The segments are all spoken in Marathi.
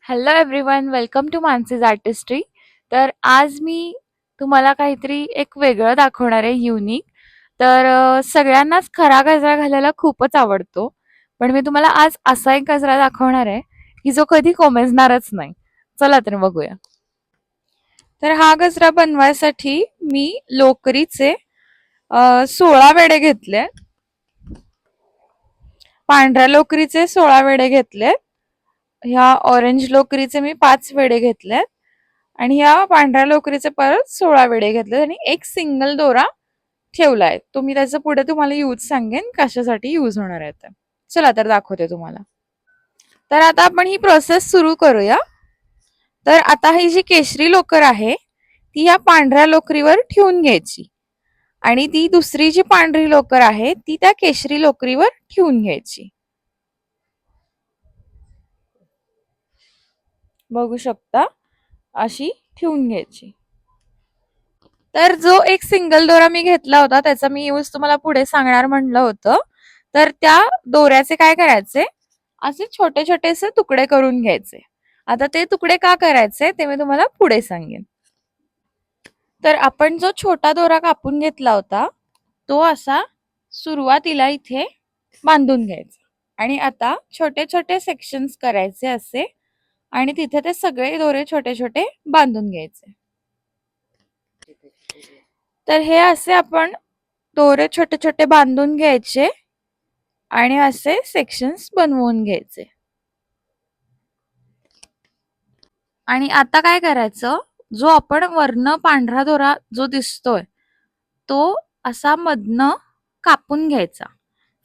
Hello everyone, welcome to Mansi's artistry. तर आज मी तुम्हाला काहीतरी एक वेगळं दाखवणार आहे, युनिक. तर सगळ्यांनाच खरा गजरा घालायला खूपच आवडतो, पण मी तुम्हाला आज असा एक गजरा दाखवणार आहे की जो कधी कोमेजणारच नाही. चला तर बघूया. तर हा गजरा बनवायसाठी मी लोकरीचे 16 वेडे घेतले. पांढऱ्या लोकरीचे 16 वेडे घेतले. ह्या ऑरेंज लोकरीचे मी 5 वेडे घेतलेत आणि ह्या पांढऱ्या लोकरीचे परत 16 वेडे घेतले आणि एक सिंगल दोरा ठेवलाय. तो मी त्याचा पुढे तुम्हाला यूज सांगेन कशासाठी यूज होणार आहे ते. चला तर दाखवते तुम्हाला. तर आता आपण ही प्रोसेस सुरू करूया. तर आता ही जी केशरी लोकर आहे ती या पांढऱ्या लोकरीवर ठेवून घ्यायची आणि ती दुसरी जी पांढरी लोकर आहे ती त्या केशरी लोकरीवर ठेवून घ्यायची. बघू शकता, अशी ठेवून घ्यायची. तर जो एक सिंगल दोरा मी घेतला होता त्याचा मी यूज तुम्हाला पुढे सांगणार म्हणलं होतं. तर त्या दोऱ्याचे काय करायचे, असे छोटे छोटेसे तुकडे करून घ्यायचे. आता ते तुकडे का करायचे ते मी तुम्हाला पुढे सांगेन. तर आपण जो छोटा दोरा कापून घेतला होता तो असा सुरुवातीला इथे बांधून घ्यायचा आणि आता छोटे छोटे सेक्शन्स करायचे असे आणि तिथे ते सगळे दोरे छोटे छोटे बांधून घ्यायचे. तर हे असे आपण दोरे छोटे छोटे बांधून घ्यायचे आणि असे सेक्शन्स बनवून घ्यायचे. आणि आता काय करायचं, जो आपण वरनं पांढरा दोरा जो दिसतोय तो असा मधनं कापून घ्यायचा.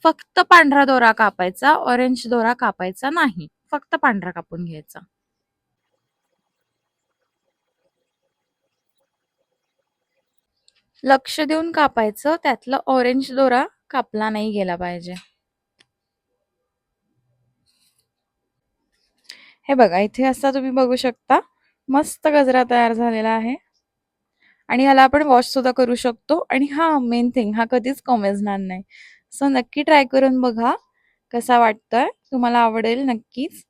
फक्त पांढरा दोरा कापायचा, ऑरेंज दोरा कापायचा नाही, फक्त पांढरा कापून घ्यायचा. लक्ष देऊन कापायचं, त्यातला ऑरेंज दोरा कापला नाही गेला पाहिजे. हे बघा, इथे असा तुम्ही बघू शकता मस्त गजरा तयार झालेला आहे आणि ह्याला आपण वॉश सुद्धा करू शकतो. आणि हा मेन थिंग, हा कधीच कोमेजणार नाही. सो नक्की ट्राय करून बघा कसा वाटतोय, तुम्हाला आवडेल नक्कीच.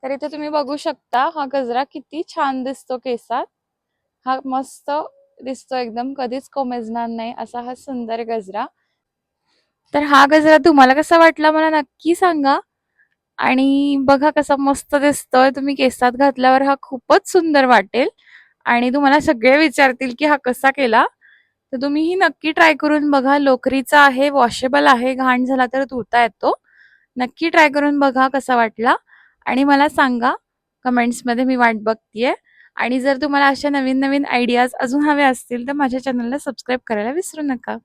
तर इथे तुम्ही बघू शकता हा गजरा किती छान दिसतो केसात. हा मस्त दिसतो एकदम, कधीच कोमेजणार नाही असा हा सुंदर गजरा. तर हा गजरा तुम्हाला कसा वाटला मला नक्की सांगा. आणि बघा कसा मस्त दिसतोय, तुम्ही केसात घातल्यावर हा खूपच सुंदर वाटेल आणि तुम्हाला सगळे विचारतील की हा कसा केला. तर तुम्ही ही नक्की ट्राय करून बघा. लोकरीचा आहे, वॉशेबल आहे, घाण झाला तर धुता येतो. नक्की ट्राय करून बघा कसा वाटला आणि मला सांगा कमेंट्समध्ये, मी वाट बघतीये. आणि जर तुम्हाला अशा नवीन नवीन आयडियाज अजून हवे असतील तर माझ्या चॅनलला सबस्क्राईब करायला विसरू नका.